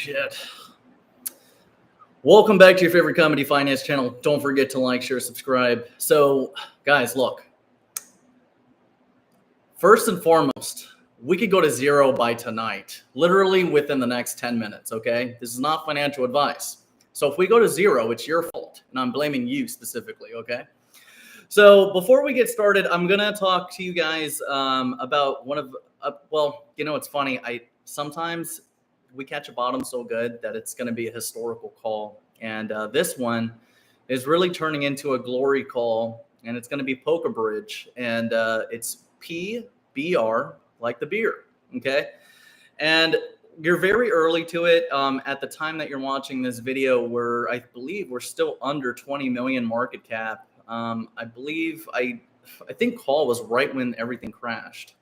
shit. Welcome back to your favorite comedy finance channel. Don't forget to like, share, subscribe. So, guys, look. First and foremost, we could go to zero by tonight, literally within the next 10 minutes, okay? This is not financial advice. So if we go to zero, it's your fault, and I'm blaming you specifically, okay? So before we get started, I'm going to talk to you guys about one of, well, you know, it's funny. Sometimes we catch a bottom so good that it's going to be a historical call. And this one is really turning into a glory call, and it's going to be Polka Bridge. And it's PBR, like the beer, okay? And you're very early to it. At the time that you're watching this video, I believe we're still under 20 million market cap. I think call was right when everything crashed.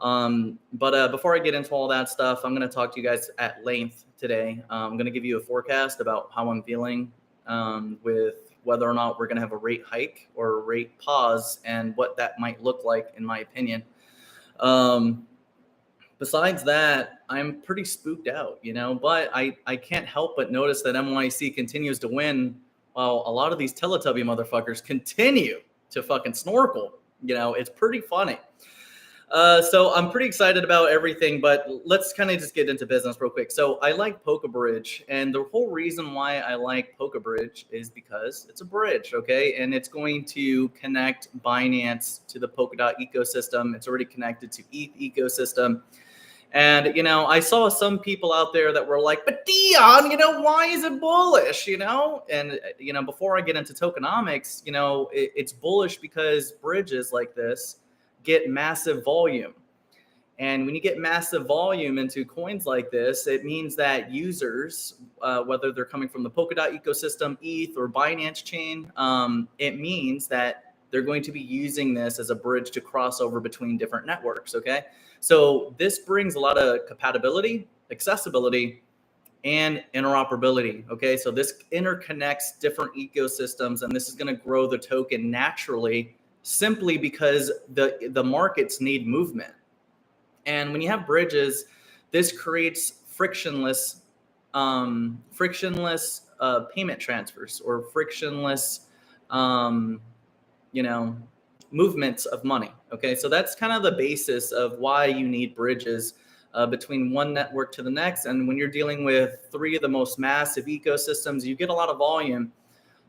But before I get into all that stuff, I'm going to talk to you guys at length today. I'm going to give you a forecast about how I'm feeling with whether or not we're going to have a rate hike or a rate pause and what that might look like, in my opinion. Besides that, I'm pretty spooked out, you know, but I can't help but notice that MYC continues to win while a lot of these Teletubby motherfuckers continue to fucking snorkel. You know, it's pretty funny. So I'm pretty excited about everything, but let's kind of just get into business real quick. So I like Polka Bridge, and the whole reason why I like Polka Bridge is because it's a bridge, okay? And it's going to connect Binance to the Polkadot ecosystem. It's already connected to ETH ecosystem. And, you know, I saw some people out there that were like, but Dion, you know, why is it bullish, you know? And, you know, before I get into tokenomics, you know, it's bullish because bridges like this get massive volume. And when you get massive volume into coins like this, it means that users, whether they're coming from the Polkadot ecosystem, ETH, or Binance chain, it means that they're going to be using this as a bridge to cross over between different networks, okay? So this brings a lot of compatibility, accessibility, and interoperability, okay? So this interconnects different ecosystems, and this is going to grow the token naturally, simply because the markets need movement. And when you have bridges, this creates frictionless payment transfers or frictionless, you know, movements of money. Okay, so that's kind of the basis of why you need bridges between one network to the next. And when you're dealing with three of the most massive ecosystems, you get a lot of volume.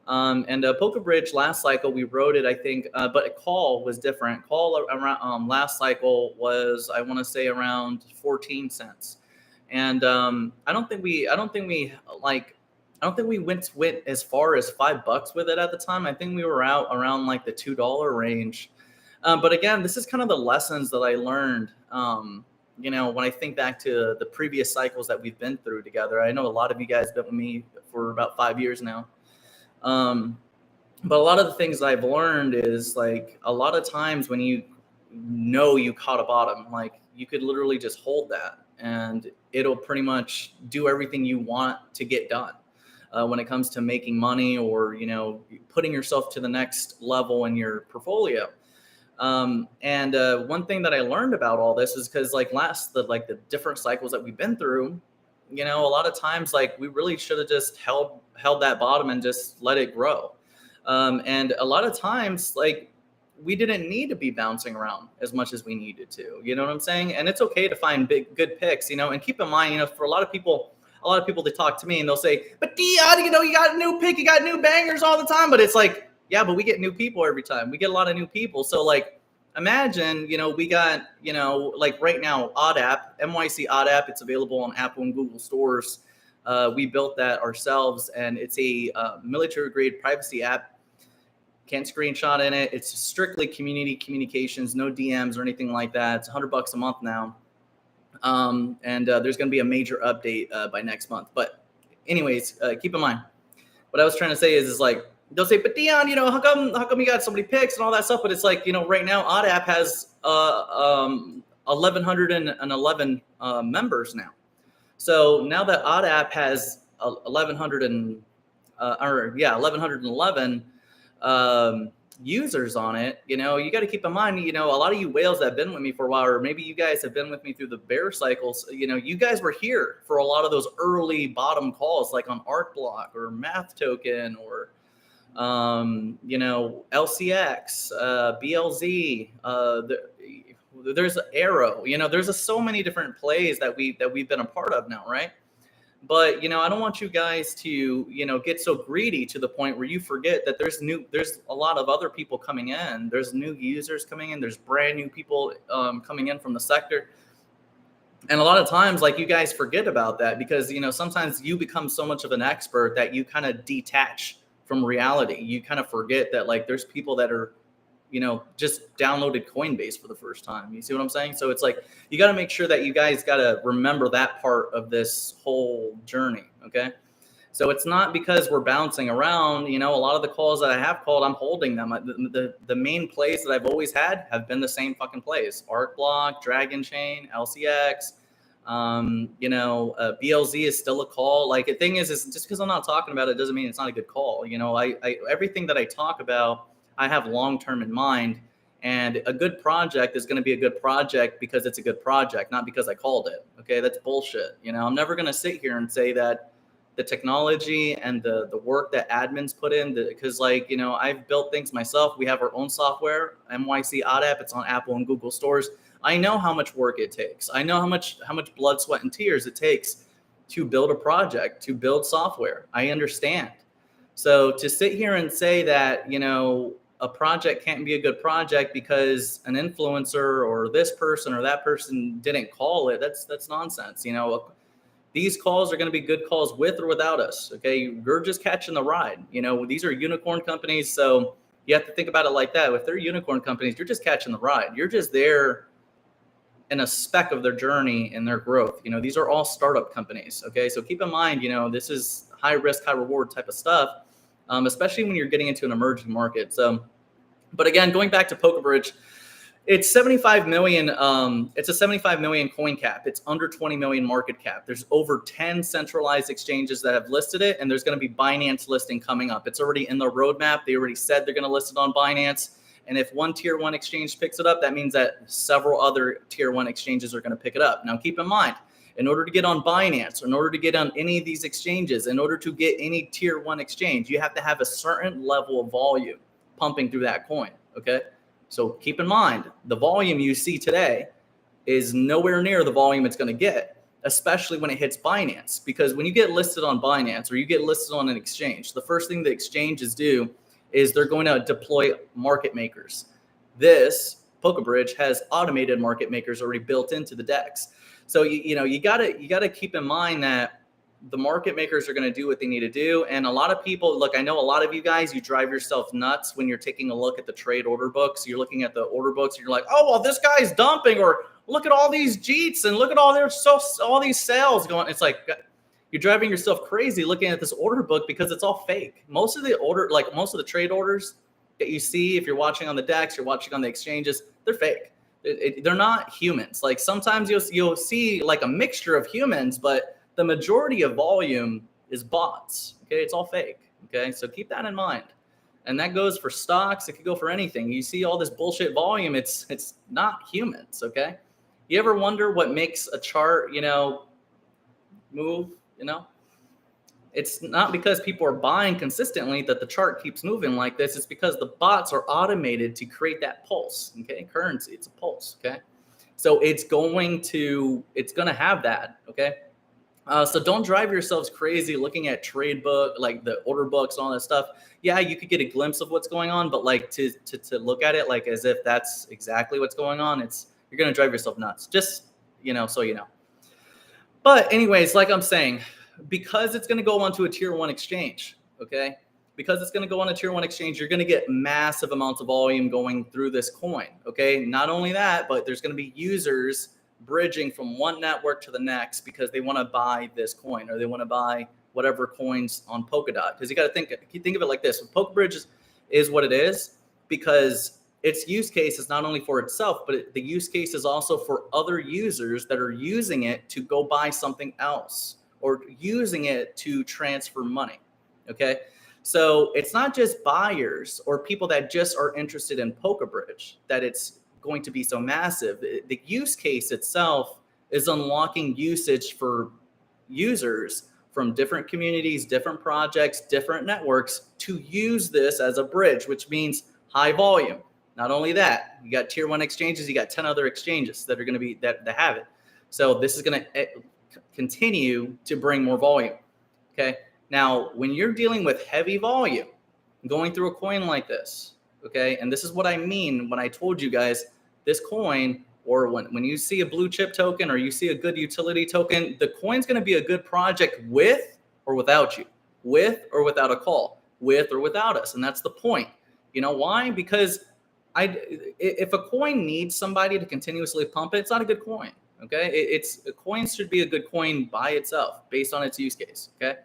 And Polka Bridge last cycle, we wrote it, I think, but a call was different. Call around last cycle was, I want to say, around 14 cents. And I don't think we went as far as $5 with it at the time. I think we were out around like the $2 range. But again, this is kind of the lessons that I learned. You know, when I think back to the previous cycles that we've been through together, I know a lot of you guys have been with me for about 5 years now. But a lot of the things I've learned is like a lot of times when you know you caught a bottom, like you could literally just hold that and it'll pretty much do everything you want to get done when it comes to making money or, you know, putting yourself to the next level in your portfolio. And one thing that I learned about all this is because like the different cycles that we've been through, you know, a lot of times, like we really should have just held that bottom and just let it grow. And a lot of times, like we didn't need to be bouncing around as much as we needed to, you know what I'm saying? And it's okay to find good picks, you know, and keep in mind, you know, for a lot of people, they talk to me and they'll say, but Dion, you know, you got a new pick, you got new bangers all the time. But it's like, yeah, but we get new people every time. We get a lot of new people. So like, imagine, you know, we got, you know, like right now, OddApp, MYC OddApp, it's available on Apple and Google stores. We built that ourselves, and it's a military-grade privacy app. Can't screenshot in it. It's strictly community communications, no DMs or anything like that. It's $100 a month now. And there's going to be a major update by next month. But anyways, keep in mind, what I was trying to say is like, they'll say, but Dion, you know, how come you got so many picks and all that stuff? But it's like, you know, right now, OddApp has 1,111 members now. So now that OddApp has 1,111, users on it, you know, you got to keep in mind, you know, a lot of you whales that have been with me for a while, or maybe you guys have been with me through the bear cycles, you know, you guys were here for a lot of those early bottom calls, like on Arc Block or Math Token or, you know, LCX, BLZ, there's Arrow, you know, there's so many different plays that we've been a part of now, right? But, you know, I don't want you guys to, you know, get so greedy to the point where you forget that there's a lot of other people coming in. There's new users coming in. There's brand new people coming in from the sector. And a lot of times, like, you guys forget about that because, you know, sometimes you become so much of an expert that you kind of detach from reality. You kind of forget that, like, there's people that are, you know, just downloaded Coinbase for the first time. You see what I'm saying? So it's like, you got to make sure that you guys got to remember that part of this whole journey. Okay. So it's not because we're bouncing around, you know, a lot of the calls that I have called, I'm holding them. The main plays that I've always had have been the same fucking plays: Arc Block, Dragon Chain, LCX, you know, BLZ is still a call. Like, the thing is just because I'm not talking about it doesn't mean it's not a good call. You know, I everything that I talk about, I have long-term in mind, and a good project is going to be a good project because it's a good project, not because I called it. Okay. That's bullshit. You know, I'm never going to sit here and say that the technology and the work that admins put in, because, like, you know, I've built things myself. We have our own software, MYCNETWORK. It's on Apple and Google stores. I know how much work it takes. I know how much blood, sweat, and tears it takes to build a project, to build software. I understand. So to sit here and say that, you know, a project can't be a good project because an influencer or this person or that person didn't call it, that's nonsense. You know, these calls are going to be good calls with or without us. Okay. You're just catching the ride. You know, these are unicorn companies. So you have to think about it like that. If they're unicorn companies, you're just catching the ride. You're just there in a speck of their journey and their growth. You know, these are all startup companies. Okay. So keep in mind, you know, this is high risk, high reward type of stuff. Especially when you're getting into an emerging market. So, but again, going back to Polka Bridge, it's 75 million. It's a 75 million coin cap. It's under 20 million market cap. There's over 10 centralized exchanges that have listed it, and there's going to be Binance listing coming up. It's already in the roadmap. They already said they're going to list it on Binance. And if one tier one exchange picks it up, that means that several other tier one exchanges are going to pick it up. Now, keep in mind, in order to get on Binance, or in order to get on any of these exchanges, in order to get any tier one exchange, you have to have a certain level of volume pumping through that coin. Okay. So keep in mind, the volume you see today is nowhere near the volume it's going to get, especially when it hits Binance. Because when you get listed on Binance or you get listed on an exchange, the first thing the exchanges do is they're going to deploy market makers. This Polka Bridge has automated market makers already built into the DEX. So you gotta keep in mind that the market makers are going to do what they need to do. And a lot of people, look, I know a lot of you guys, you drive yourself nuts when you're taking a look at the trade order books. You're looking at the order books and you're like, oh, well, this guy's dumping, or look at all these JEETs and look at all these sales going. It's like, you're driving yourself crazy looking at this order book because it's all fake. Most of the trade orders that you see, if you're watching on the DEX, you're watching on the exchanges, they're fake. They're not humans. Like, sometimes you'll see like a mixture of humans, but the majority of volume is bots. Okay, it's all fake. Okay, so keep that in mind. And that goes for stocks. It could go for anything. You see all this bullshit volume. It's not humans. Okay, you ever wonder what makes a chart, move? It's not because people are buying consistently that the chart keeps moving like this. It's because the bots are automated to create that pulse. Okay, currency, it's a pulse. Okay, so it's going to have that. Okay, so don't drive yourselves crazy looking at trade book, like the order books, and all that stuff. Yeah, you could get a glimpse of what's going on, but like to look at it like as if that's exactly what's going on, you're gonna drive yourself nuts. Just so you know. But anyways, like I'm saying, because it's going to go onto a tier one exchange, okay? Because it's going to go on a tier one exchange, you're going to get massive amounts of volume going through this coin, okay? Not only that, but there's going to be users bridging from one network to the next because they want to buy this coin, or they want to buy whatever coins on Polkadot. Because you got to think of it like this: Polka Bridge is what it is because its use case is not only for itself, but the use case is also for other users that are using it to go buy something else, or using it to transfer money. Okay. So it's not just buyers or people that just are interested in Polka Bridge that it's going to be so massive. The use case itself is unlocking usage for users from different communities, different projects, different networks to use this as a bridge, which means high volume. Not only that, you got tier 1 exchanges, you got 10 other exchanges that are going to be that have it. So this is going to continue to bring more volume. Okay. Now, when you're dealing with heavy volume, going through a coin like this, okay, and this is what I mean when I told you guys this coin, or when you see a blue chip token or you see a good utility token, the coin's going to be a good project with or without you, with or without a call, with or without us. And that's the point. You know why? Because if a coin needs somebody to continuously pump it, it's not a good coin. Okay, a coin should be a good coin by itself based on its use case. Okay.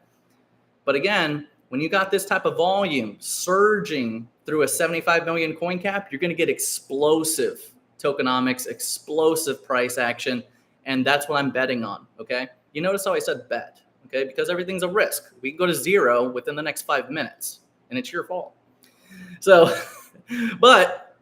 But again, when you got this type of volume surging through a 75 million coin cap, you're going to get explosive tokenomics, explosive price action. And that's what I'm betting on. Okay. You notice how I said bet, okay? Because everything's a risk. We can go to zero within the next 5 minutes and it's your fault. So, but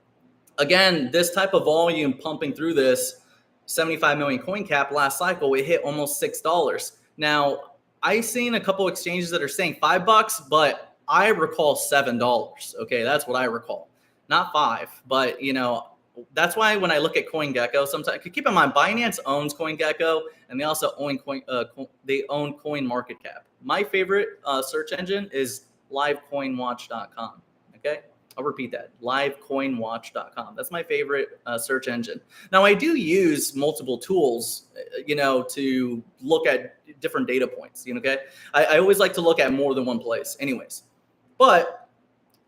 again, this type of volume pumping through this 75 million coin cap last cycle, we hit almost $6. Now, I've seen a couple exchanges that are saying $5, but I recall $7. Okay, that's what I recall, not 5. But you know, that's why when I look at CoinGecko, sometimes keep in mind Binance owns CoinGecko, and they also own CoinMarketCap. My favorite search engine is LiveCoinWatch.com. Okay. I'll repeat that, livecoinwatch.com. That's my favorite search engine. Now, I do use multiple tools, you know, to look at different data points, you know, okay? I always like to look at more than one place anyways. But,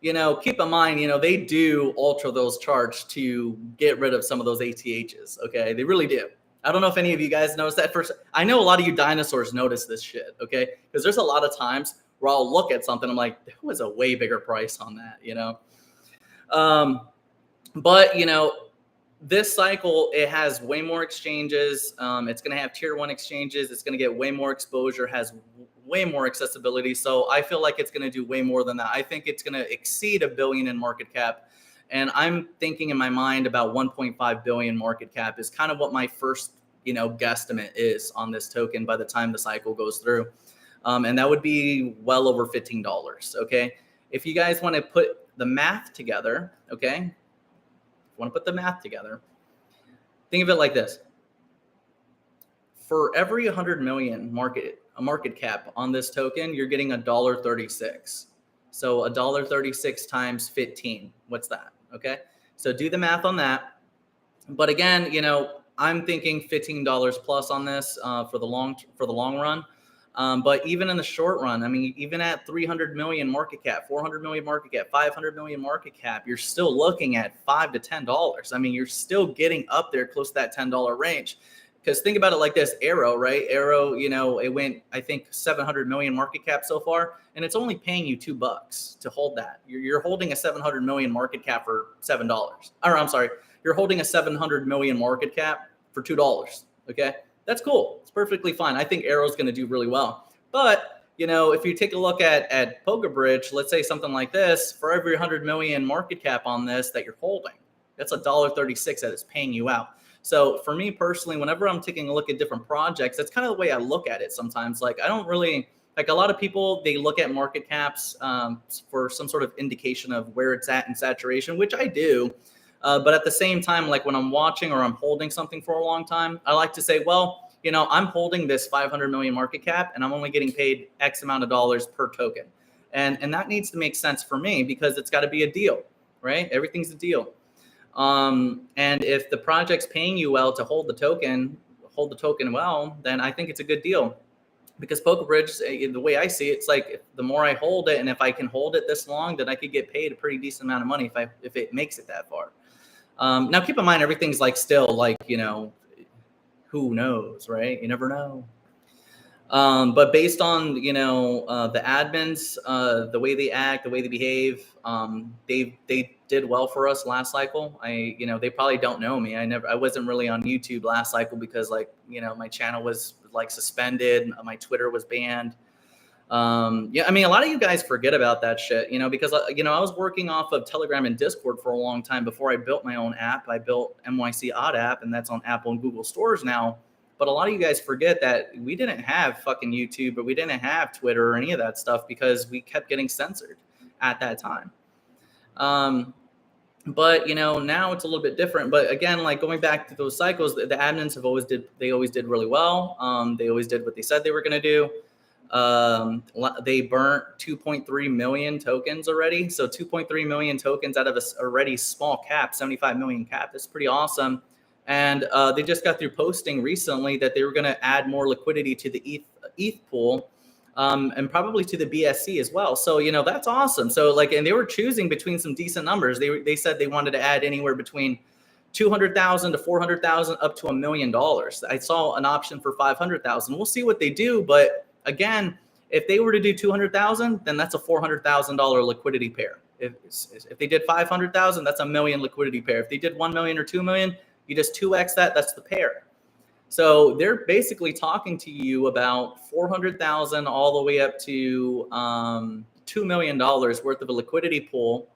you know, keep in mind, you know, they do alter those charts to get rid of some of those ATHs, okay? They really do. I don't know if any of you guys noticed that first. I know a lot of you dinosaurs notice this shit, okay? Because there's a lot of times where I'll look at something, I'm like, there was a way bigger price on that, you know? But you know, this cycle, it has way more exchanges. It's going to have tier 1 exchanges. It's going to get way more exposure, has way more accessibility. So I feel like it's going to do way more than that. I think it's going to exceed $1 billion in market cap. And I'm thinking in my mind about 1.5 billion market cap is kind of what my first, you know, guesstimate is on this token by the time the cycle goes through. And that would be well over $15. Okay. If you guys want to put the math together, okay? Want to put the math together. Think of it like this. For every 100 million market cap on this token, you're getting $1.36. So $1.36 times 15. What's that? Okay? So do the math on that. But again, you know, I'm thinking $15 plus on this for the long run. But even in the short run, I mean, even at 300 million market cap, 400 million market cap, 500 million market cap, you're still looking at $5 to $10. I mean, you're still getting up there close to that $10 range. Because think about it like this, Arrow, right? Arrow, you know, it went, I think, 700 million market cap so far, and it's only paying you $2 to hold that. You're holding a 700 million market cap for $7. Or I'm sorry, you're holding a 700 million market cap for $2. Okay. That's cool. It's perfectly fine. I think Arrow's going to do really well. But, you know, if you take a look at Polka Bridge, let's say something like this, for every 100 million market cap on this that you're holding, that's $1.36 that it's paying you out. So for me personally, whenever I'm taking a look at different projects, that's kind of the way I look at it sometimes. Like, I don't really, like a lot of people, they look at market caps for some sort of indication of where it's at in saturation, which I do. But at the same time, like when I'm watching or I'm holding something for a long time, I like to say, well, you know, I'm holding this 500 million market cap and I'm only getting paid X amount of dollars per token. And that needs to make sense for me because it's got to be a deal, right? Everything's a deal. And if the project's paying you well to hold the token well, then I think it's a good deal. Because Polka Bridge, the way I see it, it's like the more I hold it, and if I can hold it this long, then I could get paid a pretty decent amount of money if it makes it that far. Now, keep in mind, everything's like still like, you know, who knows, right? You never know. But based on, you know, the admins, the way they act, the way they behave, they did well for us last cycle. You know, they probably don't know me. I wasn't really on YouTube last cycle because, like, you know, my channel was like suspended. My Twitter was banned. Yeah, I mean, a lot of you guys forget about that shit, you know, because, you know, I was working off of Telegram and Discord for a long time before I built my own app. I built MYC Odd app, and that's on Apple and Google stores now. But a lot of you guys forget that we didn't have fucking YouTube, or we didn't have Twitter or any of that stuff because we kept getting censored at that time. But you know, now it's a little bit different. But again, like going back to those cycles, the admins always did really well. They always did what they said they were going to do. They burnt 2.3 million tokens already. So 2.3 million tokens out of a already small cap, 75 million cap. That's pretty awesome. And they just got through posting recently that they were going to add more liquidity to the ETH pool. And probably to the BSC as well. So, you know, that's awesome. So like, and they were choosing between some decent numbers. They said they wanted to add anywhere between 200,000 to 400,000 up to $1 million. I saw an option for 500,000. We'll see what they do. But again, if they were to do 200,000, then that's a $400,000 liquidity pair. If they did 500,000, that's $1 million liquidity pair. If they did 1 million or 2 million, you just 2x that, that's the pair. So they're basically talking to you about 400,000 all the way up to $2 million worth of a liquidity pool.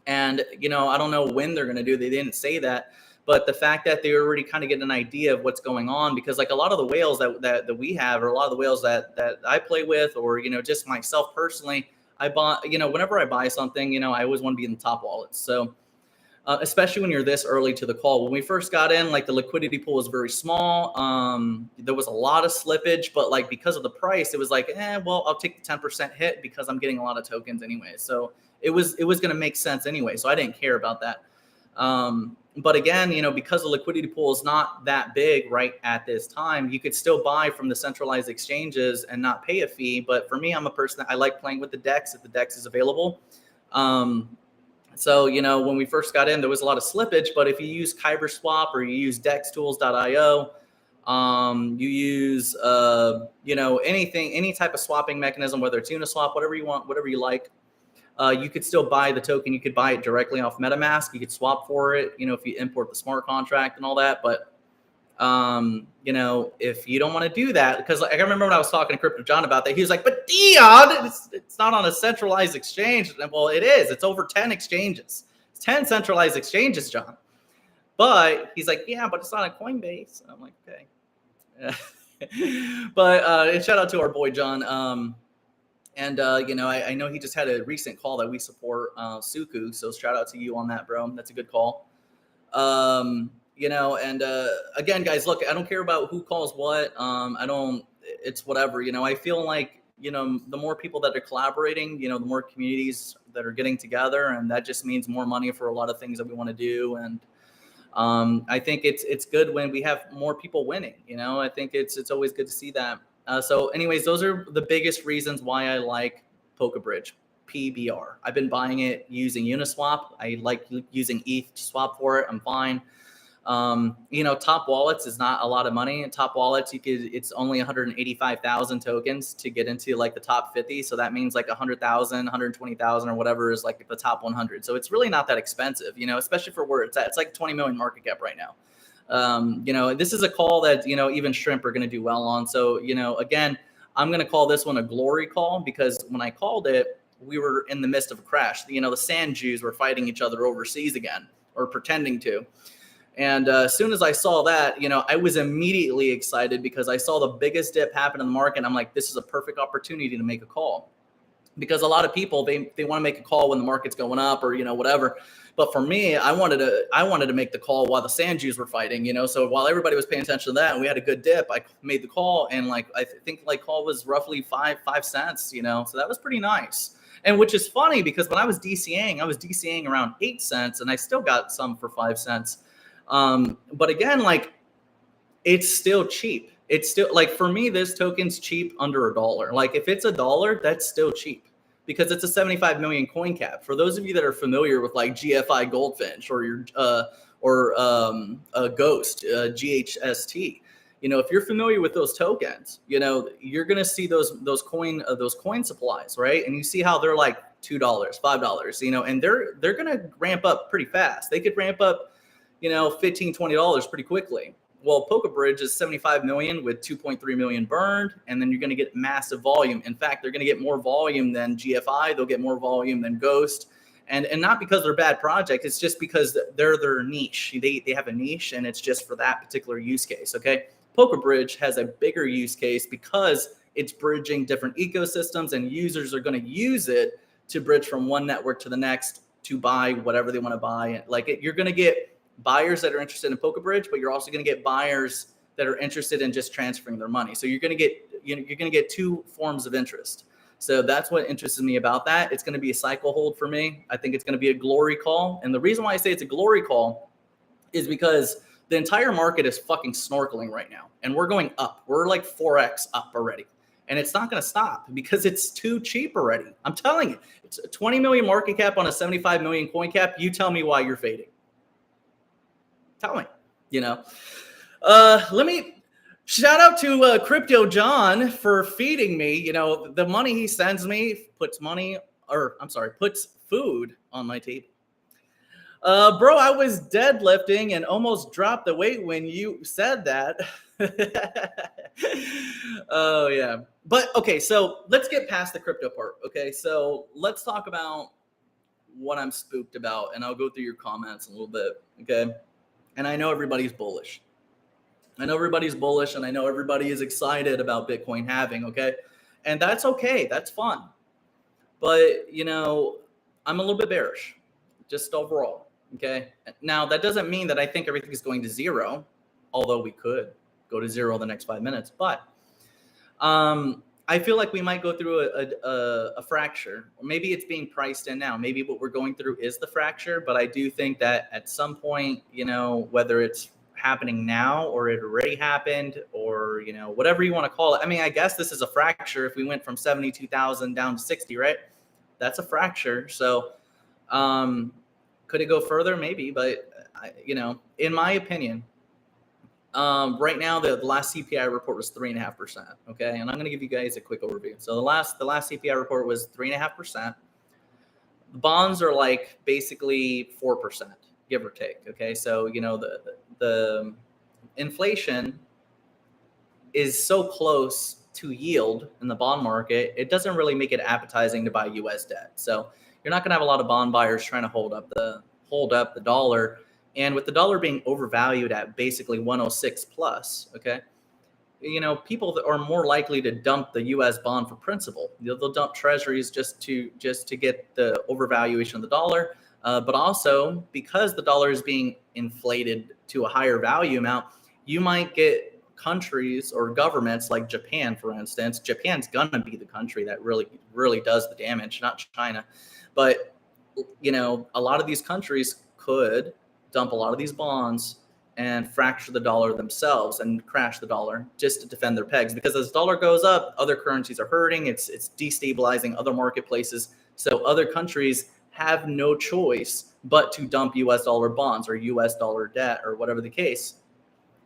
And, you know, I don't know when they're going to do, they didn't say that, but the fact that they already kind of get an idea of what's going on, because like a lot of the whales that we have, or a lot of the whales that I play with, or, you know, just myself personally, I bought, you know, whenever I buy something, you know, I always want to be in the top wallets. So especially when you're this early to the call. When we first got in, like the liquidity pool was very small. There was a lot of slippage, but like because of the price, it was like, well, I'll take the 10% hit because I'm getting a lot of tokens anyway. So it was going to make sense anyway. So I didn't care about that. But again, you know, because the liquidity pool is not that big right at this time, you could still buy from the centralized exchanges and not pay a fee. But for me, I'm a person that I like playing with the DEX if the DEX is available. So, you know, when we first got in, there was a lot of slippage, but if you use Kyber Swap or you use dextools.io, you use, you know, anything, any type of swapping mechanism, whether it's Uniswap, whatever you want, whatever you like, you could still buy the token. You could buy it directly off MetaMask. You could swap for it, you know, if you import the smart contract and all that. But, you know, if you don't want to do that, because like, I remember when I was talking to Crypto John about that, he was like, but Dion, it's not on a centralized exchange. Well, it is. It's over 10 exchanges. It's 10 centralized exchanges, John. But he's like, yeah, but it's not a Coinbase. And I'm like, okay. But and shout out to our boy John. You know, I know he just had a recent call that we support, Suku. So shout out to you on that, bro. That's a good call. You know, and again, guys, look, I don't care about who calls what. It's whatever, you know. I feel like, you know, the more people that are collaborating, you know, the more communities that are getting together, and that just means more money for a lot of things that we want to do. And I think it's good when we have more people winning, you know. I think it's always good to see that. So anyways, those are the biggest reasons why I like Polka Bridge, PBR. I've been buying it using Uniswap. I like using ETH to swap for it. I'm fine. You know, top wallets is not a lot of money. In top wallets, it's only 185,000 tokens to get into like the top 50. So that means like 100,000, 120,000 or whatever is like the top 100. So it's really not that expensive, you know, especially for where it's at. It's like 20 million market cap right now. You know, this is a call that, you know, even shrimp are going to do well on. So, you know, again, I'm going to call this one a glory call, because when I called it, we were in the midst of a crash. You know, the sand Jews were fighting each other overseas again, or pretending to. And as soon as I saw that, you know, I was immediately excited because I saw the biggest dip happen in the market. I'm like, this is a perfect opportunity to make a call, because a lot of people, they want to make a call when the market's going up, or, you know, whatever. But for me, I wanted to make the call while the sand Jews were fighting, you know. So while everybody was paying attention to that and we had a good dip, I made the call, and like I think like call was roughly 5 cents, you know. So that was pretty nice. And which is funny, because when I was DCAing around 8 cents, and I still got some for 5 cents. But again, like, it's still cheap. It's still, like, for me, this token's cheap under $1. Like, if it's $1, that's still cheap, because it's a 75 million coin cap. For those of you that are familiar with like GFI Goldfinch or your Ghost, GHST, you know, if you're familiar with those tokens, you know, you're gonna see those coin supplies, right? And you see how they're like $2, $5, you know, and they're gonna ramp up pretty fast. They could ramp up, you know, $15, $20 pretty quickly. Well, Polka Bridge is 75 million with 2.3 million burned, and then you're going to get massive volume. In fact, they're going to get more volume than GFI. They'll get more volume than Ghost. And not because they're a bad project. It's just because they're their niche. They have a niche, and it's just for that particular use case, okay? Polka Bridge has a bigger use case because it's bridging different ecosystems, and users are going to use it to bridge from one network to the next to buy whatever they want to buy. Like you're going to get buyers that are interested in Polka Bridge, but you're also going to get buyers that are interested in just transferring their money. So you're going to get two forms of interest. So that's what interests me about that. It's going to be a cycle hold for me. I think it's going to be a glory call. And the reason why I say it's a glory call is because the entire market is fucking snorkeling right now. And we're going up. We're like 4x up already. And it's not going to stop because it's too cheap already. I'm telling you, it's a 20 million market cap on a 75 million coin cap. You tell me why you're fading. Tell me, let me shout out to Crypto John for feeding me. The money he sends me puts food on my table. Bro, I was deadlifting and almost dropped the weight when you said that. Oh yeah. But okay, so let's get past the crypto part. Okay, so let's talk about what I'm spooked about, and I'll go through your comments a little bit. Okay. And I know everybody's bullish. And I know everybody is excited about Bitcoin halving, okay? And that's okay. That's fun. But, I'm a little bit bearish, just overall, okay? Now, that doesn't mean that I think everything is going to zero, although we could go to zero in the next 5 minutes. But I feel like we might go through a fracture. Or maybe it's being priced in now. Maybe what we're going through is the fracture, but I do think that at some point, whether it's happening now or it already happened or, whatever you want to call it. I mean, I guess this is a fracture if we went from 72,000 down to 60, right? That's a fracture. So could it go further? Maybe, but, in my opinion, right now, the last CPI report was 3.5%. Okay, and I'm going to give you guys a quick overview. So the last CPI report was 3.5%. Bonds are like basically 4%, give or take. Okay, so the inflation is so close to yield in the bond market, it doesn't really make it appetizing to buy U.S. debt. So you're not going to have a lot of bond buyers trying to hold up the dollar. And with the dollar being overvalued at basically 106 plus, okay, people that are more likely to dump the U.S. bond for principal. They'll dump treasuries just to get the overvaluation of the dollar, but also because the dollar is being inflated to a higher value amount, you might get countries or governments like Japan, for instance. Japan's gonna be the country that really does the damage, not China, but a lot of these countries could dump a lot of these bonds and fracture the dollar themselves and crash the dollar just to defend their pegs. Because as the dollar goes up, other currencies are hurting. It's destabilizing other marketplaces. So other countries have no choice but to dump US dollar bonds or US dollar debt or whatever the case,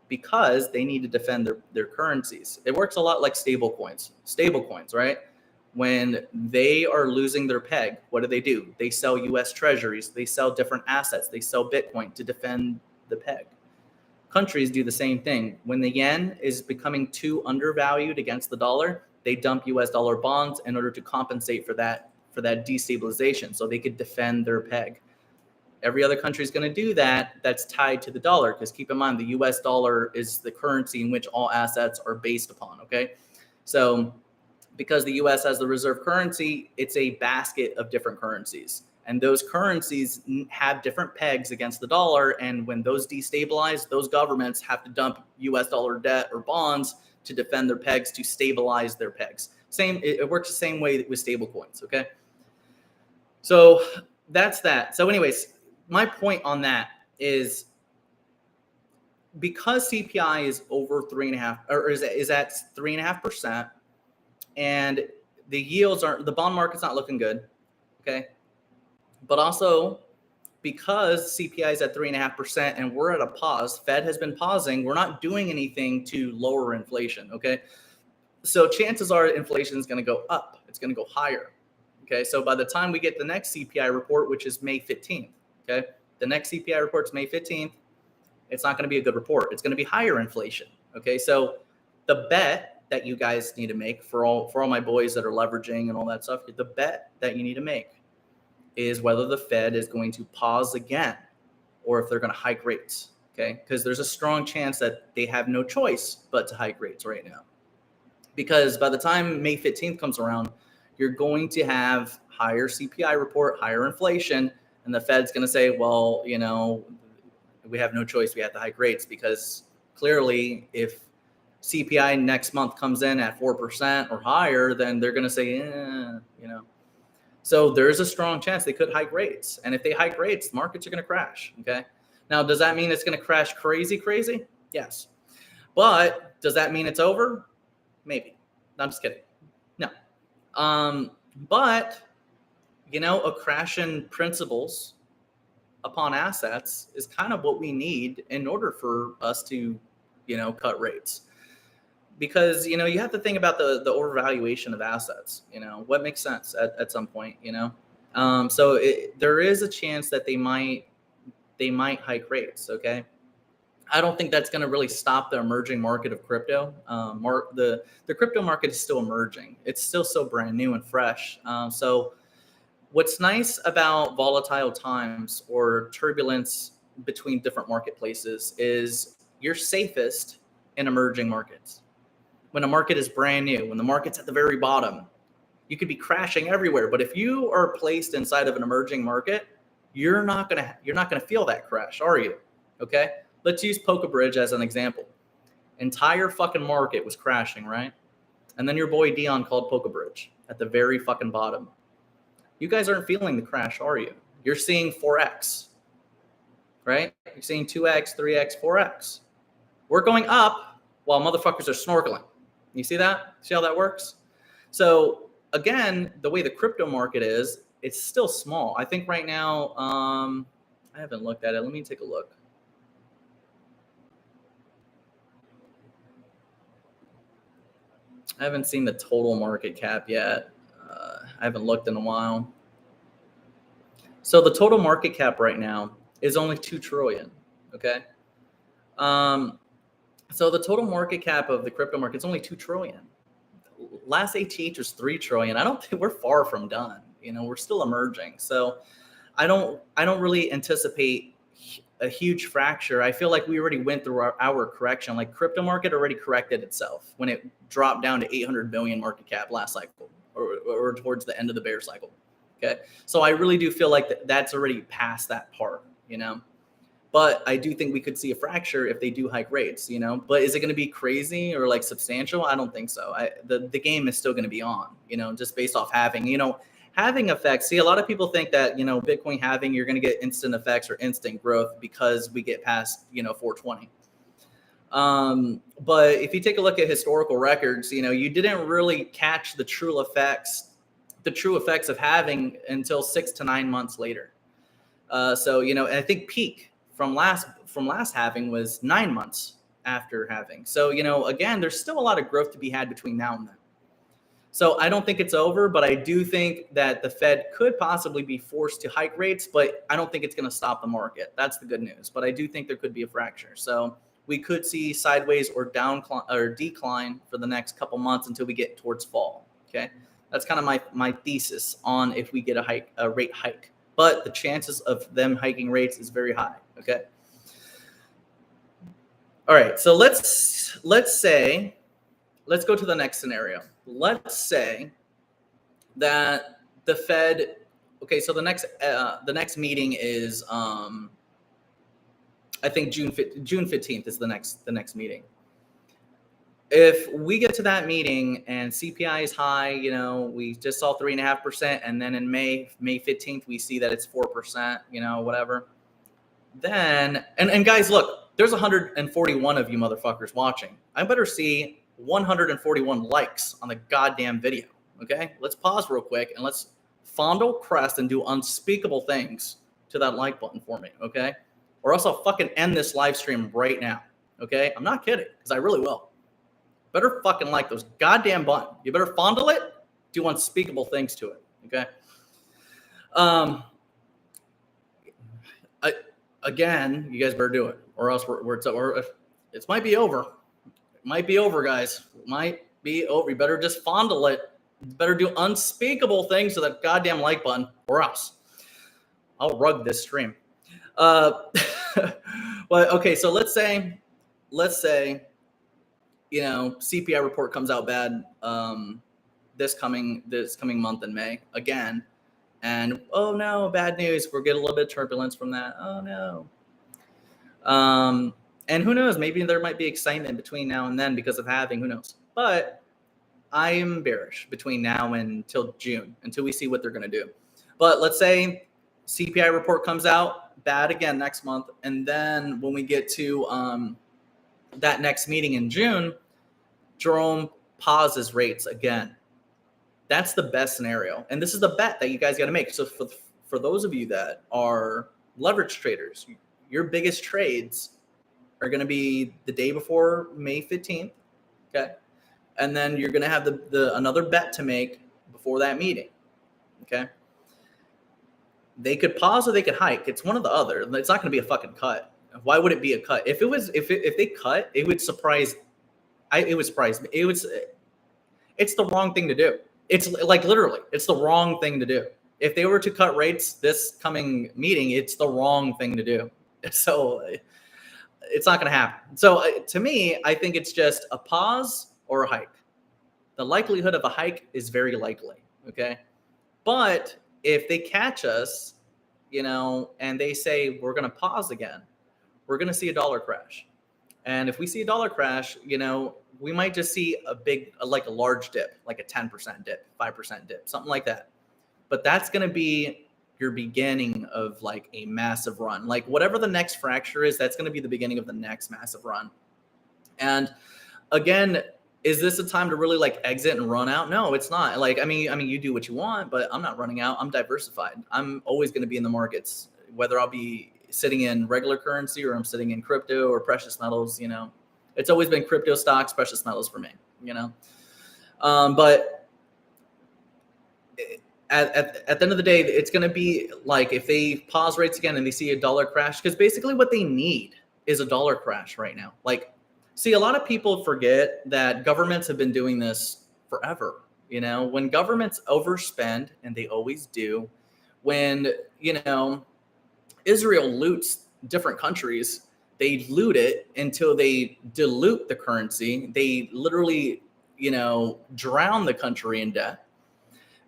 because they need to defend their currencies. It works a lot like stable coins, right? When they are losing their peg, what do? They sell US treasuries, they sell different assets, they sell Bitcoin to defend the peg. Countries do the same thing. When the yen is becoming too undervalued against the dollar, they dump US dollar bonds in order to compensate for that destabilization so they could defend their peg. Every other country is going to do that that's tied to the dollar, because keep in mind, the US dollar is the currency in which all assets are based upon, okay? So because the US has the reserve currency, it's a basket of different currencies. And those currencies have different pegs against the dollar. And when those destabilize, those governments have to dump US dollar debt or bonds to defend their pegs, to stabilize their pegs. It works the same way with stable coins, okay? So that's that. So anyways, my point on that is, because CPI is over 3.5, or is at 3.5%, and the bond market's not looking good, okay? But also, because CPI is at 3.5% and we're at a pause, Fed has been pausing, we're not doing anything to lower inflation, okay? So chances are inflation is going to go up. It's going to go higher, okay? So by the time we get the next CPI report, which is May 15th, okay? The next CPI report is May 15th. it's not going to be a good report. It's going to be higher inflation. Okay, so the bet that you guys need to make for all my boys that are leveraging and all that stuff, the bet that you need to make is whether the Fed is going to pause again or if they're going to hike rates. Okay, because there's a strong chance that they have no choice but to hike rates right now. Because by the time May 15th comes around, you're going to have higher CPI report, higher inflation, and the Fed's going to say, well, you know, we have no choice. We have to hike rates because clearly if CPI next month comes in at 4% or higher, then they're going to say, you know. So there's a strong chance they could hike rates. And if they hike rates, markets are going to crash. Okay. Now, does that mean it's going to crash crazy? Yes. But does that mean it's over? Maybe. No, I'm just kidding. No. But, you know, a crash in principles upon assets is kind of what we need in order for us to, you know, cut rates. Because, you know, you have to think about the overvaluation of assets, you know, what makes sense at some point, you know. So there is a chance that they might hike rates, okay? I don't think that's going to really stop the emerging market of crypto. The crypto market is still emerging. It's still so brand new and fresh. So what's nice about volatile times or turbulence between different marketplaces is you're safest in emerging markets. When a market is brand new, when the market's at the very bottom, you could be crashing everywhere. But if you are placed inside of an emerging market, you're not gonna feel that crash, are you? Okay. Let's use Polka Bridge as an example. Entire fucking market was crashing, right? And then your boy Dion called Polka Bridge at the very fucking bottom. You guys aren't feeling the crash, are you? You're seeing 4x, right? You're seeing 2x, 3x, 4x. We're going up while motherfuckers are snorkeling. You see that? See how that works? So again, the way the crypto market is, it's still small. I think right now, I haven't looked at it. Let me take a look. I haven't seen the total market cap yet. I haven't looked in a while. So the total market cap right now is only 2 trillion. Okay. So the total market cap of the crypto market is only 2 trillion. Last ATH was 3 trillion. I don't think we're far from done. You know, we're still emerging. So I don't really anticipate a huge fracture. I feel like we already went through our correction. Like crypto market already corrected itself when it dropped down to 800 billion market cap last cycle or towards the end of the bear cycle. Okay. So I really do feel like that's already past that part, you know. But I do think we could see a fracture if they do hike rates, you know. But is it going to be crazy or like substantial? I don't think so. The game is still going to be on, you know, just based off having, you know, having effects. See, a lot of people think that, you know, Bitcoin halving, you're going to get instant effects or instant growth because we get past, you know, 420. But if you take a look at historical records, you know, you didn't really catch the true effects of halving until 6 to 9 months later. So, you know, and I think peak from last halving was 9 months after halving. So, you know, again, there's still a lot of growth to be had between now and then. So I don't think it's over, but I do think that the Fed could possibly be forced to hike rates, but I don't think it's going to stop the market. That's the good news. But I do think there could be a fracture. So we could see sideways or decline for the next couple months until we get towards fall. Okay. That's kind of my thesis on if we get a rate hike. But the chances of them hiking rates is very high. Okay. All right. So let's go to the next scenario. Let's say that the Fed. Okay. So the next meeting is I think June 15th is the next meeting. If we get to that meeting and CPI is high, you know, we just saw 3.5%, and then in May 15th, we see that it's 4%, you know, whatever. Then, and guys, look, there's 141 of you motherfuckers watching. I better see 141 likes on the goddamn video. Okay, let's pause real quick and let's fondle crest and do unspeakable things to that like button for me. Okay, or else I'll fucking end this live stream right now. Okay, I'm not kidding, because I really will. Better fucking like those goddamn button. You better fondle it, do unspeakable things to it. Okay. again, you guys better do it, or else it might be over. It might be over, guys. It might be over. You better just fondle it. You better do unspeakable things to that goddamn like button, or else I'll rug this stream. Well, okay, so let's say, you know, CPI report comes out bad this coming month in May again, and oh no, bad news. We'll get a little bit of turbulence from that. Oh no. And who knows? Maybe there might be excitement between now and then because of halving. Who knows? But I am bearish between now and till June until we see what they're going to do. But let's say CPI report comes out bad again next month, and then when we get to that next meeting in June, Jerome pauses rates again. That's the best scenario, and this is the bet that you guys got to make. So for those of you that are leverage traders, your biggest trades are going to be the day before May 15th, okay? And then you're going to have the another bet to make before that meeting, okay? They could pause or they could hike. It's one or the other. It's not going to be a fucking cut. Why would it be a cut? If they cut, it would surprise. It would surprise me. It's the wrong thing to do. It's like literally, it's the wrong thing to do. If they were to cut rates this coming meeting, it's the wrong thing to do. So it's not going to happen. So to me, I think it's just a pause or a hike. The likelihood of a hike is very likely, okay? But if they catch us, you know, and they say we're going to pause again, we're going to see a dollar crash. And if we see a dollar crash, you know, we might just see a large dip, like a 10% dip, 5% dip, something like that. But that's going to be your beginning of like a massive run. Like whatever the next fracture is, that's going to be the beginning of the next massive run. And again, is this a time to really like exit and run out? No, it's not. Like, I mean, you do what you want, but I'm not running out. I'm diversified. I'm always going to be in the markets, whether I'll be sitting in regular currency or I'm sitting in crypto or precious metals, you know. It's always been crypto, stocks, precious metals for me, you know. But at the end of the day, it's going to be like if they pause rates again and they see a dollar crash, because basically what they need is a dollar crash right now. Like, see, a lot of people forget that governments have been doing this forever. You know, when governments overspend, and they always do, when, you know, Israel loots different countries, they loot it until they dilute the currency. They literally, you know, drown the country in debt.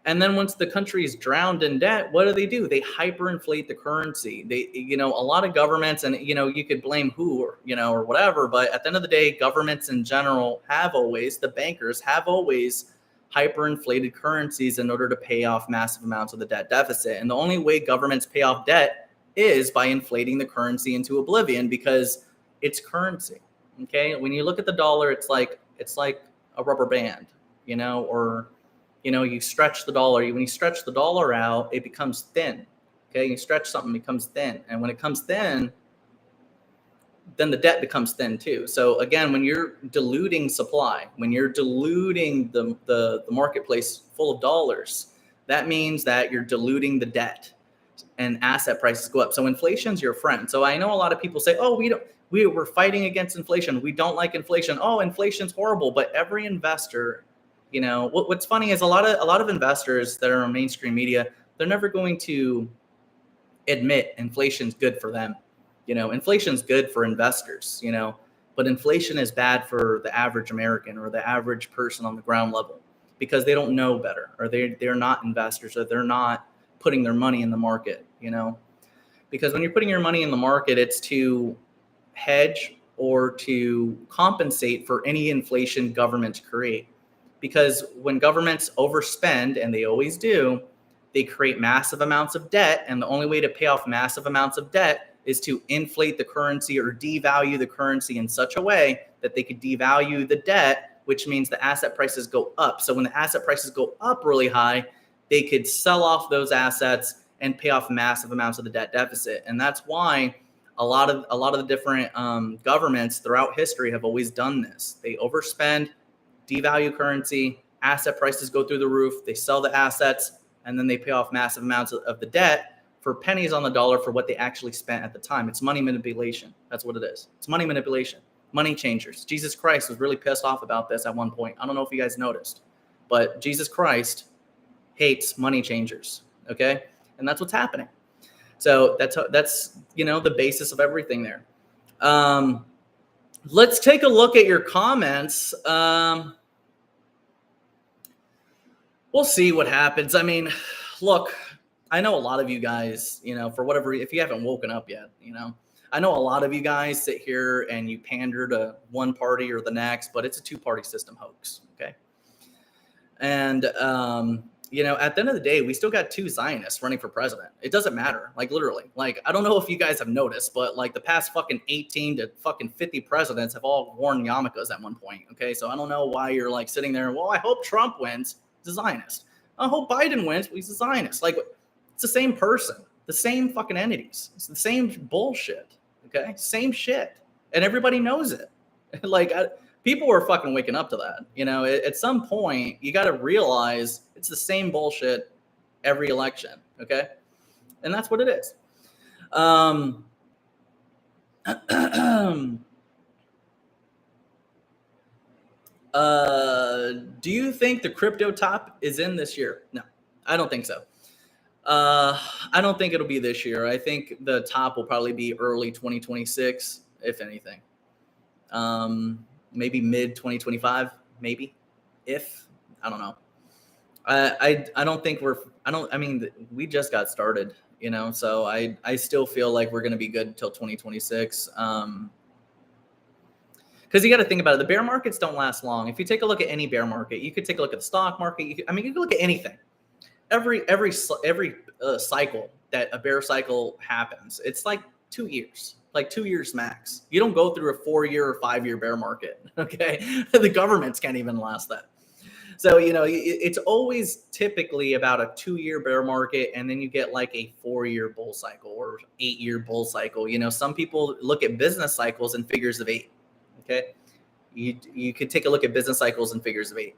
And then once the country is drowned in debt, what do? They hyperinflate the currency. They, you know, a lot of governments, and, you know, you could blame who, or, you know, or whatever, but at the end of the day, governments in general have always, the bankers have always hyperinflated currencies in order to pay off massive amounts of the debt deficit. And the only way governments pay off debt is by inflating the currency into oblivion, because it's currency. Okay. When you look at the dollar, it's like a rubber band, you know, or, you know, you stretch the dollar. When you stretch the dollar out, it becomes thin. Okay, you stretch something, it becomes thin. And when it comes thin, then the debt becomes thin too. So again, when you're diluting supply, when you're diluting the marketplace full of dollars, that means that you're diluting the debt and asset prices go up. So inflation's your friend. So I know a lot of people say, oh, we're fighting against inflation. We don't like inflation. Oh, inflation's horrible. But every investor, you know, what's funny is a lot of investors that are on mainstream media, they're never going to admit inflation's good for them. You know, inflation's good for investors, you know, but inflation is bad for the average American or the average person on the ground level, because they don't know better, or they're not investors, or they're not putting their money in the market, you know, because when you're putting your money in the market, it's to hedge or to compensate for any inflation governments create. Because when governments overspend, and they always do, they create massive amounts of debt. And the only way to pay off massive amounts of debt is to inflate the currency or devalue the currency in such a way that they could devalue the debt, which means the asset prices go up. So when the asset prices go up really high, they could sell off those assets and pay off massive amounts of the debt deficit. And that's why a lot of the different governments throughout history have always done this. They overspend, devalue currency, asset prices go through the roof, they sell the assets, and then they pay off massive amounts of the debt for pennies on the dollar for what they actually spent at the time. It's money manipulation. That's what it is. It's money manipulation. Money changers. Jesus Christ was really pissed off about this at one point. I don't know if you guys noticed, but Jesus Christ hates money changers. Okay, and that's what's happening. So that's the basis of everything there. Let's take a look at your comments. We'll see what happens. I mean, look, I know a lot of you guys, for whatever, if you haven't woken up yet, I know a lot of you guys sit here and you pander to one party or the next, but it's a two-party system hoax. Okay. And, at the end of the day, we still got two Zionists running for president. It doesn't matter. Like literally, I don't know if you guys have noticed, but like the past fucking 18 to fucking 50 presidents have all worn yarmulkes at one point. Okay. So I don't know why you're like sitting there. Well, I hope Trump wins. He's a Zionist. I hope Biden wins. He's a Zionist. Like it's the same person, the same fucking entities. It's the same bullshit. Okay. Same shit. And everybody knows it. People are fucking waking up to that. At some point, you got to realize it's the same bullshit every election. Okay. And that's what it is. Do you think the crypto top is in this year? No, I don't think so. I don't think it'll be this year. I think the top will probably be early 2026, if anything. Maybe mid 2025, maybe. I don't know. I don't think we just got started, so I still feel like we're going to be good until 2026. Because you got to think about it. The bear markets don't last long. If you take a look at any bear market, you could take a look at the stock market. You could look at anything. Every cycle that a bear cycle happens, it's like 2 years. Like 2 years max. You don't go through a 4-year or 5-year bear market. Okay. The governments can't even last that. So, it's always typically about a 2-year bear market. And then you get like a 4-year bull cycle or 8-year bull cycle. Some people look at business cycles in figures of 8. Okay. You could take a look at business cycles in figures of 8.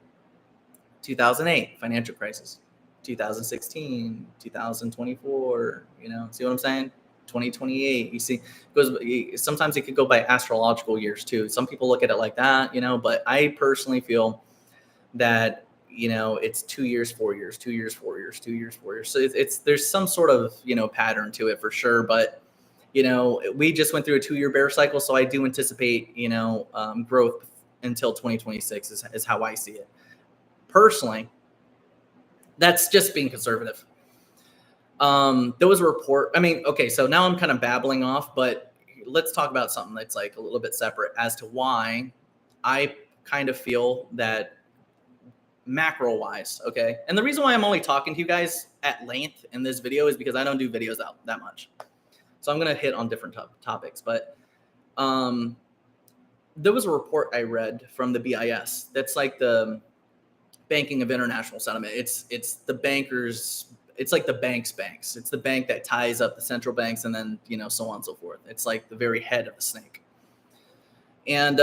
2008 financial crisis, 2016, 2024, see what I'm saying? 2028, you see, sometimes it could go by astrological years too. Some people look at it like that, but I personally feel that, it's 2 years, 4 years, 2 years, 4 years, 2 years, 4 years. So there's some sort of, pattern to it for sure. But, we just went through a 2-year bear cycle. So I do anticipate, growth until 2026 is how I see it. Personally, that's just being conservative. There was a report. Okay, so now I'm kind of babbling off, but let's talk about something that's like a little bit separate as to why I kind of feel that macro wise. Okay. And the reason why I'm only talking to you guys at length in this video is because I don't do videos out that much. So I'm going to hit on different topics, but, there was a report I read from the BIS. That's like the Banking of International Settlement. It's the bankers. It's like the banks. It's the bank that ties up the central banks and then, so on and so forth. It's like the very head of the snake. And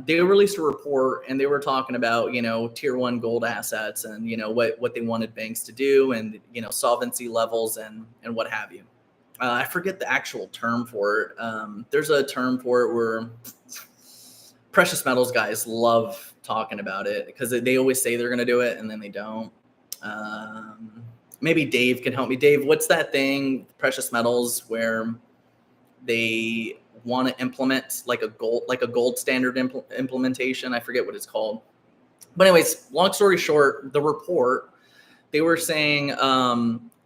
they released a report and they were talking about, tier 1 gold assets and, what they wanted banks to do and, solvency levels and what have you. I forget the actual term for it. There's a term for it where precious metals guys love talking about it because they always say they're going to do it and then they don't. Maybe Dave can help me. Dave, what's that thing, precious metals, where they want to implement like a gold standard implementation? I forget what it's called. But anyways, long story short, the report, they were saying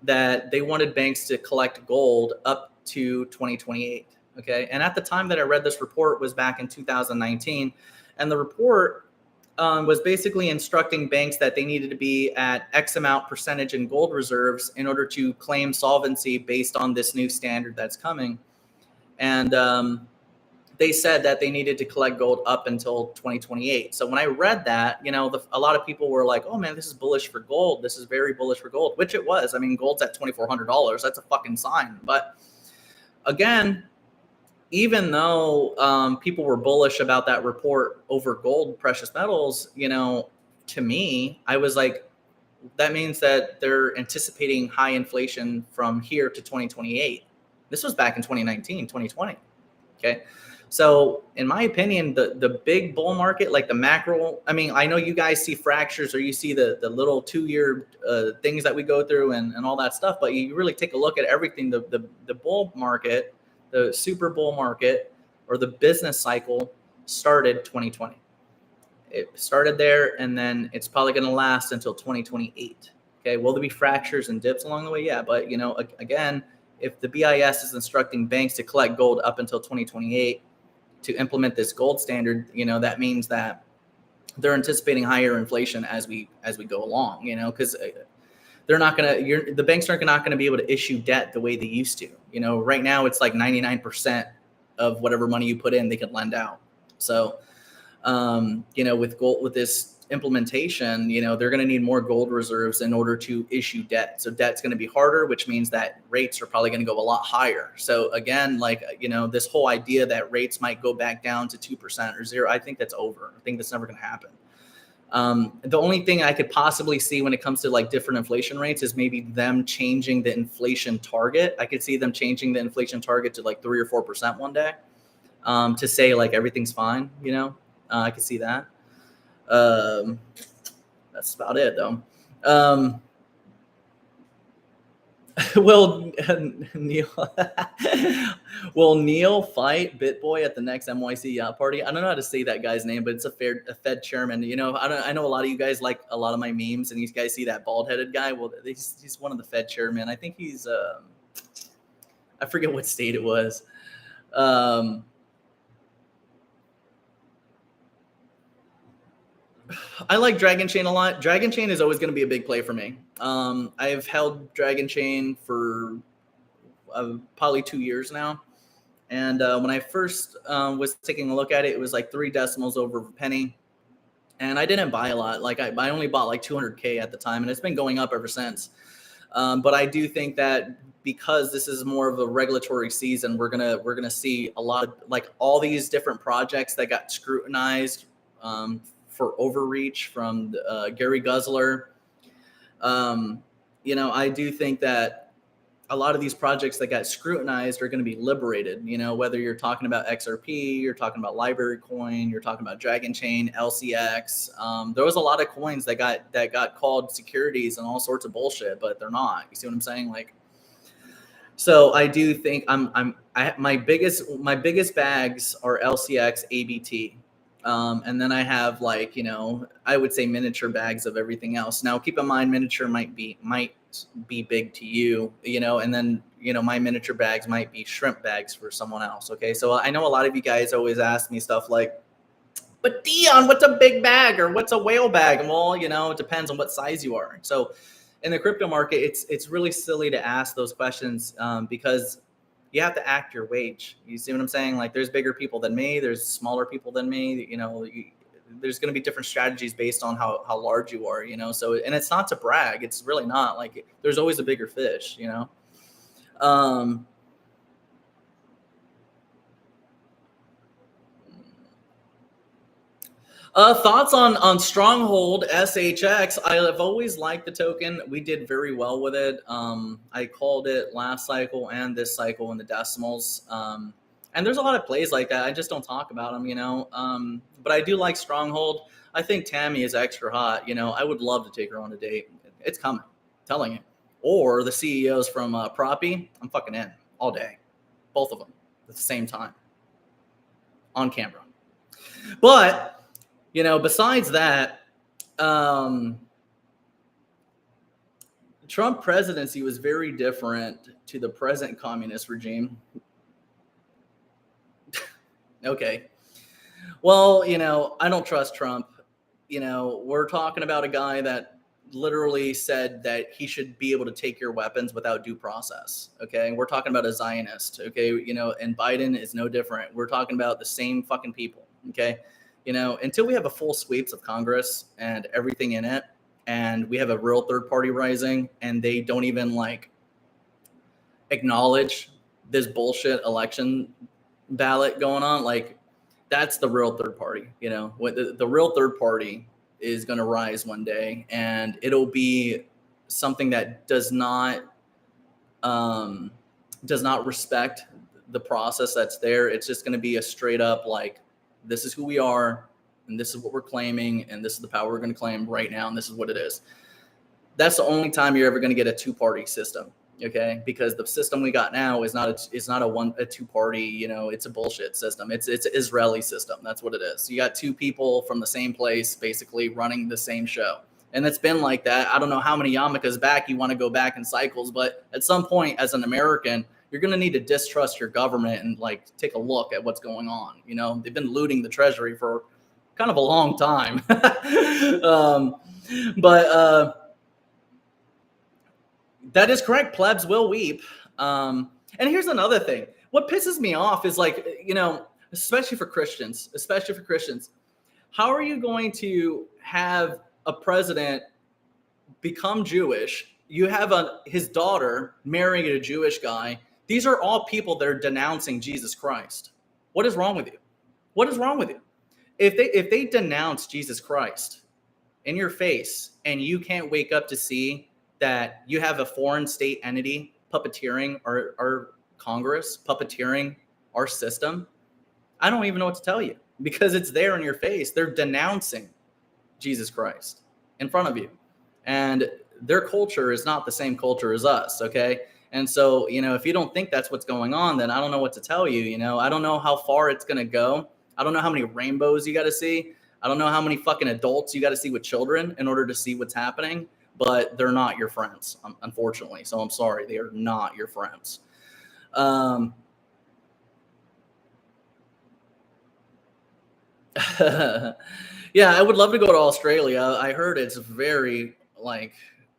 that they wanted banks to collect gold up to 2028. Okay. And at the time that I read this report was back in 2019. And the report was basically instructing banks that they needed to be at X amount percentage in gold reserves in order to claim solvency based on this new standard that's coming. And they said that they needed to collect gold up until 2028. So when I read that, a lot of people were like, oh man, this is bullish for gold. This is very bullish for gold, which it was. Gold's at $2,400. That's a fucking sign. But again, even though people were bullish about that report over gold, precious metals, to me, I was like, that means that they're anticipating high inflation from here to 2028. This was back in 2019, 2020. Okay. So in my opinion, the big bull market, like the macro, I mean, I know you guys see fractures or you see the little 2-year things that we go through and all that stuff, but you really take a look at everything. The bull market, the super bull market, or the business cycle started 2020. It started there, and then it's probably going to last until 2028. Okay. Will there be fractures and dips along the way? Yeah. But, you know, again, if the BIS is instructing banks to collect gold up until 2028 to implement this gold standard, you know, that means that they're anticipating higher inflation as we go along, you know, because they're not going to, the banks aren't not going to be able to issue debt the way they used to. You know, right now it's like 99% of whatever money you put in, they can lend out. So, you know, with gold, with this implementation, you know, they're going to need more gold reserves in order to issue debt. So debt's going to be harder, which means that rates are probably going to go a lot higher. So again, like, you know, this whole idea that rates might go back down to 2% or 0, I think that's over. I think that's never going to happen. The only thing I could possibly see when it comes to like different inflation rates is maybe them changing the inflation target. I could see them changing the inflation target to like 3 or 4% one day, to say like everything's fine, you know. I could see that. That's about it, though. Will Neil will Neil fight BitBoy at the next MYC yacht party? I don't know how to say that guy's name, but it's a Fed chairman. You know, I know a lot of you guys like a lot of my memes, and you guys see that bald-headed guy. Well, he's one of the Fed chairmen. I think he's I forget what state it was. I like Dragon Chain a lot. Dragon Chain is always going to be a big play for me. I've held Dragon Chain for probably 2 years now. And when I first was taking a look at it, it was like 3 decimals over a penny. And I didn't buy a lot. Like I only bought like 200K at the time, and it's been going up ever since. But I do think that because this is more of a regulatory season, we're gonna see a lot of like all these different projects that got scrutinized for overreach from Gary Guzzler. You know, I do think that a lot of these projects that got scrutinized are going to be liberated. You know, whether you're talking about XRP, you're talking about Library Coin, you're talking about Dragon Chain, LCX. There was a lot of coins that got called securities and all sorts of bullshit, but they're not. You see what I'm saying? Like, so I do think my biggest bags are LCX, ABT. And then I have like, you know, I would say miniature bags of everything else. Now keep in mind, miniature might be big to you, you know, and then, you know, my miniature bags might be shrimp bags for someone else. Okay. So I know a lot of you guys always ask me stuff like, but Dion, what's a big bag or what's a whale bag? And well, you know, it depends on what size you are. So in the crypto market, it's really silly to ask those questions because you have to act your wage. You see what I'm saying? Like there's bigger people than me. There's smaller people than me. You know, there's going to be different strategies based on how large you are, you know? So, and it's not to brag. It's really not. Like there's always a bigger fish, you know? Thoughts on Stronghold SHX. I have always liked the token. We did very well with it. I called it last cycle and this cycle in the decimals. And there's a lot of plays like that. I just don't talk about them, you know. But I do like Stronghold. I think Tammy is extra hot. You know, I would love to take her on a date. It's coming, I'm telling you. Or the CEOs from Proppy. I'm fucking in all day. Both of them at the same time on camera. But you know, besides that, Trump presidency was very different to the present communist regime. Okay. Well, you know, I don't trust Trump. You know, we're talking about a guy that literally said that he should be able to take your weapons without due process. Okay. We're talking about a Zionist. Okay. You know, and Biden is no different. We're talking about the same fucking people. Okay. You know, until we have a full sweeps of Congress and everything in it, and we have a real third party rising, and they don't even like acknowledge this bullshit election ballot going on, like that's the real third party. You know, the real third party is going to rise one day, and it'll be something that does not respect the process that's there. It's just going to be a straight up like, this is who we are, and this is what we're claiming, and this is the power we're going to claim right now, and this is what it is. That's the only time you're ever going to get a two-party system, okay? Because the system we got now is not a two-party, you know, it's a bullshit system. It's an Israeli system. That's what it is. You got two people from the same place basically running the same show. And it's been like that. I don't know how many yarmulkes back you want to go back in cycles, but at some point as an American, you're going to need to distrust your government and like take a look at what's going on. You know, they've been looting the treasury for kind of a long time. That is correct. Plebs will weep. And here's another thing. What pisses me off is like, you know, especially for Christians, how are you going to have a president become Jewish? You have his daughter marrying a Jewish guy. These are all people that are denouncing Jesus Christ. What is wrong with you? What is wrong with you? If they denounce Jesus Christ in your face and you can't wake up to see that you have a foreign state entity puppeteering our Congress, puppeteering our system, I don't even know what to tell you, because it's there in your face. They're denouncing Jesus Christ in front of you. And their culture is not the same culture as us, okay? And so, you know, if you don't think that's what's going on, then I don't know what to tell you, you know? I don't know how far it's going to go. I don't know how many rainbows you got to see. I don't know how many fucking adults you got to see with children in order to see what's happening. But they're not your friends, unfortunately. So I'm sorry, they are not your friends. Yeah, I would love to go to Australia. I heard it's very like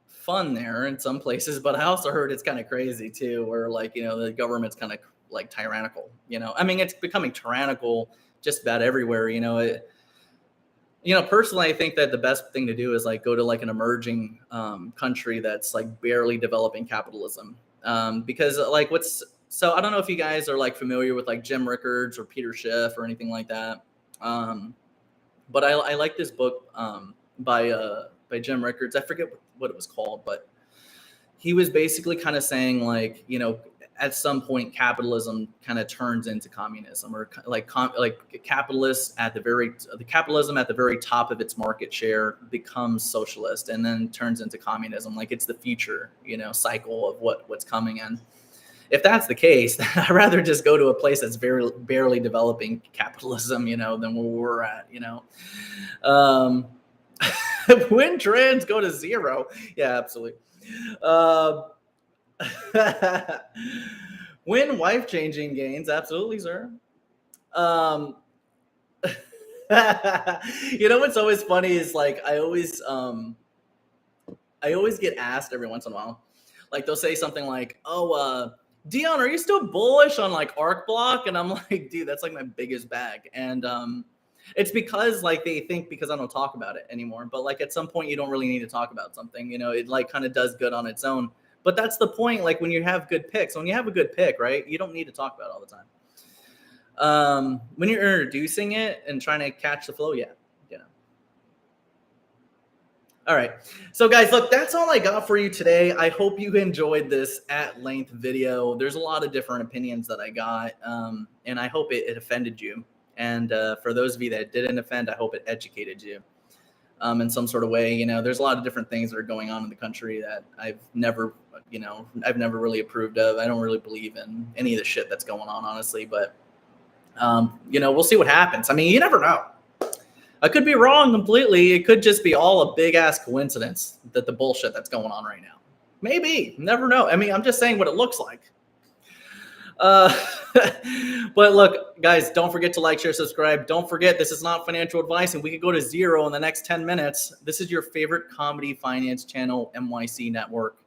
fun there in some places, but I also heard it's kind of crazy too, where like, you know, the government's kind of like tyrannical, you know. I mean, it's becoming tyrannical just about everywhere, you know. You know, personally, I think that the best thing to do is like go to like an emerging country that's like barely developing capitalism, because like so I don't know if you guys are like familiar with like Jim Rickards or Peter Schiff or anything like that, but I like this book by Jim Rickards. I forget what it was called, but he was basically kind of saying like, you know, at some point capitalism kind of turns into communism, or like capitalism at the very top of its market share becomes socialist and then turns into communism. Like it's the future, you know, cycle of what's coming in. If that's the case, I'd rather just go to a place that's barely developing capitalism, you know, than where we're at, you know. When trends go to zero. Yeah, absolutely. When wife-changing gains, absolutely, sir. You know what's always funny is like I always get asked every once in a while, like they'll say something like, "Oh, Dion, are you still bullish on like ARC block?" And I'm like, "Dude, that's like my biggest bag." And it's because like they think because I don't talk about it anymore. But like at some point you don't really need to talk about something, you know. It like kind of does good on its own. But that's the point. Like when you have good picks, when you have a good pick, right? You don't need to talk about it all the time. When you're introducing it and trying to catch the flow, yeah, you know. All right. So guys, look, that's all I got for you today. I hope you enjoyed this at length video. There's a lot of different opinions that I got, and I hope it offended you. And for those of you that didn't offend, I hope it educated you. In some sort of way. You know, there's a lot of different things that are going on in the country that I've never really approved of. I don't really believe in any of the shit that's going on, honestly, but you know, we'll see what happens. I mean, you never know. I could be wrong completely. It could just be all a big ass coincidence that the bullshit that's going on right now. Maybe, never know. I mean, I'm just saying what it looks like. But look, guys, don't forget to like, share, subscribe. Don't forget, this is not financial advice, and we could go to zero in the next 10 minutes. This is your favorite comedy finance channel, MYC Network.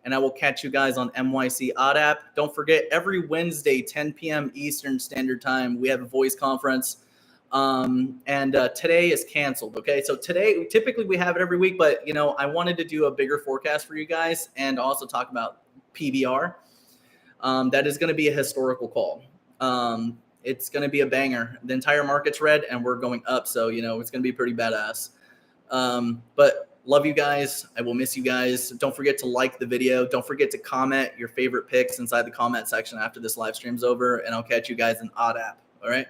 And I will catch you guys on MYC Odd App. Don't forget, every Wednesday, 10 p.m. Eastern Standard Time, we have a voice conference. And today is canceled. Okay, so today, typically we have it every week, but you know, I wanted to do a bigger forecast for you guys and also talk about PBR. That is going to be a historical call. It's going to be a banger. The entire market's red and we're going up. So, you know, it's going to be pretty badass. But love you guys. I will miss you guys. Don't forget to like the video. Don't forget to comment your favorite picks inside the comment section after this live stream's over. And I'll catch you guys in Odd App. All right.